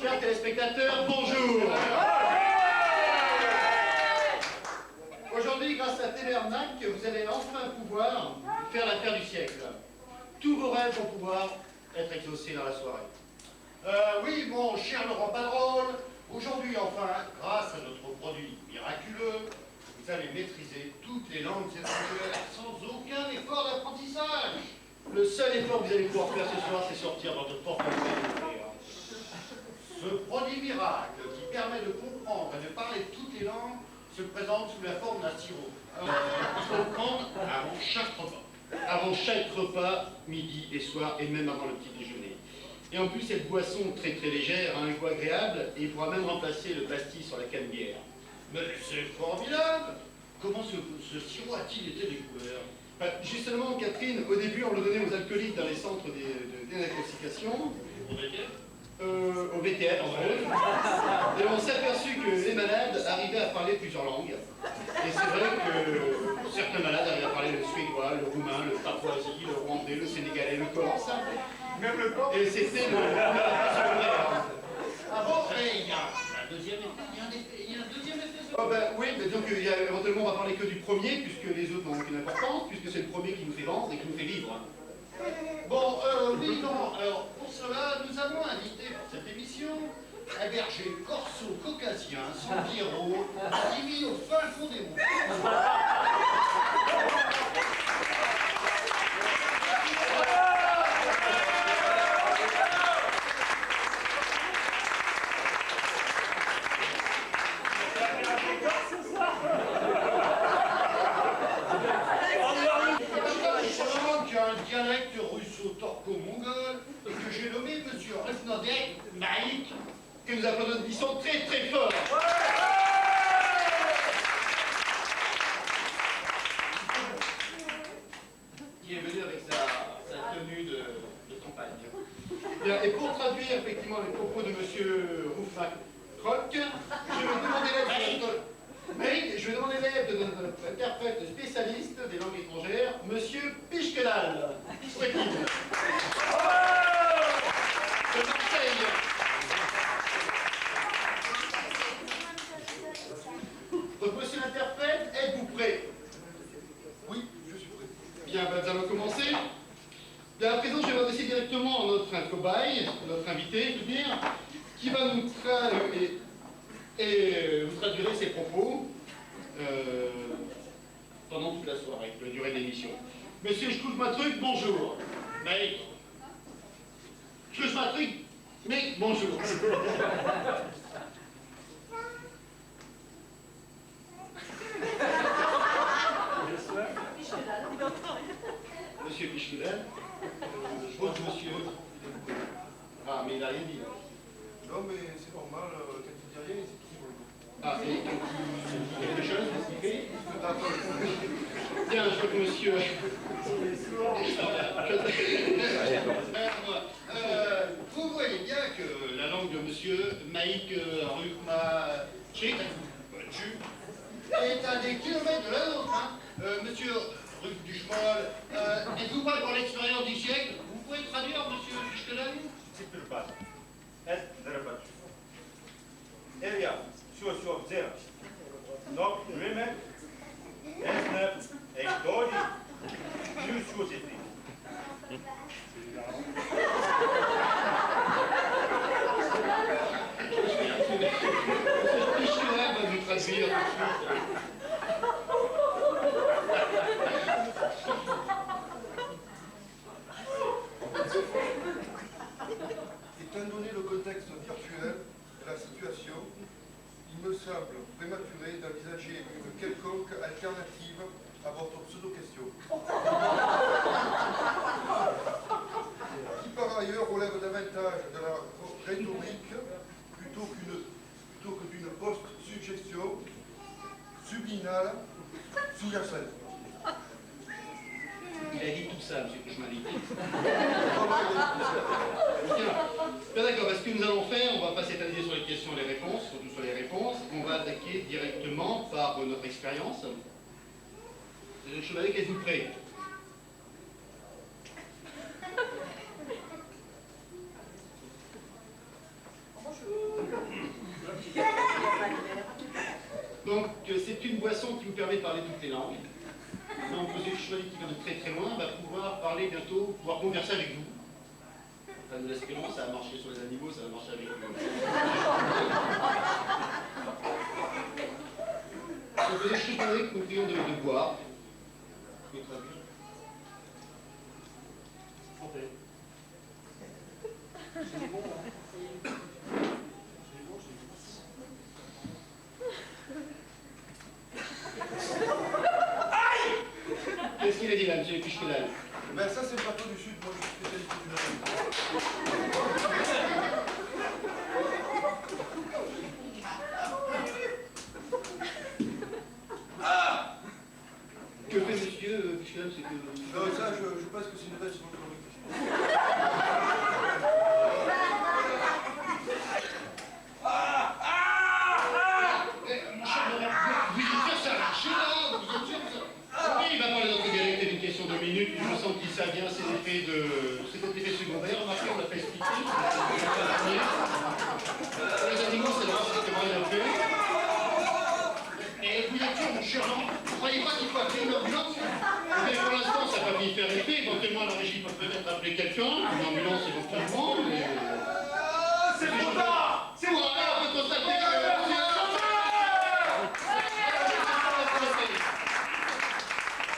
Chers téléspectateurs, bonjour. Aujourd'hui, grâce à Téléarnaque, vous allez enfin pouvoir faire l'affaire du siècle. Tous vos rêves vont pouvoir être exaucés dans la soirée. Oui, mon cher Laurent Padrone, aujourd'hui enfin, grâce à notre produit miraculeux, vous allez maîtriser toutes les langues étrangères sans aucun effort d'apprentissage. Le seul effort que vous allez pouvoir faire ce soir, c'est sortir votre portefeuille. Ce produit miracle qui permet de comprendre et de parler toutes les langues se présente sous la forme d'un sirop. Il faut le prendre avant chaque repas. Avant chaque repas, midi et soir, et même avant le petit déjeuner. Et en plus, cette boisson très très légère a un goût agréable et il pourra même remplacer le pastis sur la canne-bière. Mais c'est formidable! Comment ce sirop a-t-il été découvert? Justement, Catherine, au début, on le donnait aux alcooliques dans les centres de désintoxication. Au VTL, en fait. Et on s'est aperçu que les malades arrivaient à parler plusieurs langues. Et c'est vrai que certains malades arrivaient à parler le suédois, le roumain, le papouasie, le rwandais, le sénégalais, le corse. Même le corse. Et c'était le secondaire. Ah bon? Et il y a un deuxième effet. Oh ben, oui, mais donc éventuellement on va parler que du premier, puisque les autres n'ont aucune importance, puisque c'est le premier qui nous fait vendre et qui nous fait vivre. Bon, oui, non, alors pour cela, nous avons invité pour cette émission un berger corso-caucasien, sans pierrot, qui vit au fin fond des monts. Dialecte russo-torco-mongol et que j'ai nommé Monsieur Refnodek Maïk, que nous applaudissons très très fort. Qui est venu avec sa tenue de campagne. Bien, et pour traduire effectivement les propos de Monsieur Roufak Kroc, je vais demander l'aide de notre interprète spécialiste des langues étrangères, Monsieur Pichekedal. Souhaite-t-il de Marseille. Donc, monsieur l'interprète, êtes-vous prêt? Oui, je suis prêt. Bien, ben, nous allons commencer. Bien, à présent, je vais m'adresser directement à notre cobaye, notre invité, je veux dire, qui va nous traduire et vous traduirez ses propos pendant toute la soirée, la durée de l'émission. Monsieur Schkouzmatruc, bonjour. Mais Schkouzmatruc, mais bonjour. Monsieur Pichekedal. Autre monsieur. Ah, mais il n'a rien dit. Non, mais c'est normal, quand il dit rien, c'est qui? Ah, et quelque chose, expliquer? Bien, je crois que monsieur... vous voyez bien que la langue de monsieur Maïk Rukma Tchik est à des kilomètres de la nôtre. Hein. Monsieur Ruk Duchemol, êtes-vous pas pour l'expérience du siècle? Vous pouvez traduire, monsieur Pichekedal? C'est plus bas. Est зарабатывать. Илья, все взял. Но время, это экдоди, все здесь. Pichekedal va nous traduire tout de suite. Étant donné le contexte virtuel de la situation, il me semble prématuré d'envisager une quelconque alternative à votre pseudo-question. Qui par ailleurs relève davantage de la rhétorique plutôt que d'une post-suggestion subliminale sous-jacente. Il a dit tout ça, monsieur Kouchmalik. Bien d'accord, ce que nous allons faire, on ne va pas s'étaliser sur les questions et les réponses, surtout sur les réponses, on va attaquer directement par notre expérience. Le chevalier, êtes-vous prêt? Bonjour. Donc c'est une boisson qui vous permet de parler toutes les langues. Donc Monsieur Chevalier qui vient de très très loin va pouvoir parler bientôt, pouvoir converser avec vous. Enfin, nous l'espérons, ça a marché sur les animaux, ça va marcher avec nous. Donc Monsieur Chevalier que nous prions de boire. Vous pouvez traduire. Santé. C'est bon. Qu'est-ce qu'il a dit là, monsieur le Pichkelal? Ben ça c'est le plateau du Sud, moi je suis spécialiste du Nord. Que fait monsieur Pichkelal? C'est que... Non, ça je pense que c'est une belle folklorique. Il va parler dans dialecte d'une question de minutes, je sens qu'il ça vient, c'est l'effet secondaire, remarquez, on l'a pas expliqué. Les animaux, c'est vraiment strictement rien fait. Et vous êtes sûr, mon cher Jean, vous croyez pas qu'il faut appeler une ambulance? Mais pour l'instant, ça n'a pas pu faire effet, éventuellement la régie peut peut-être appeler quelqu'un, une ambulance éventuellement.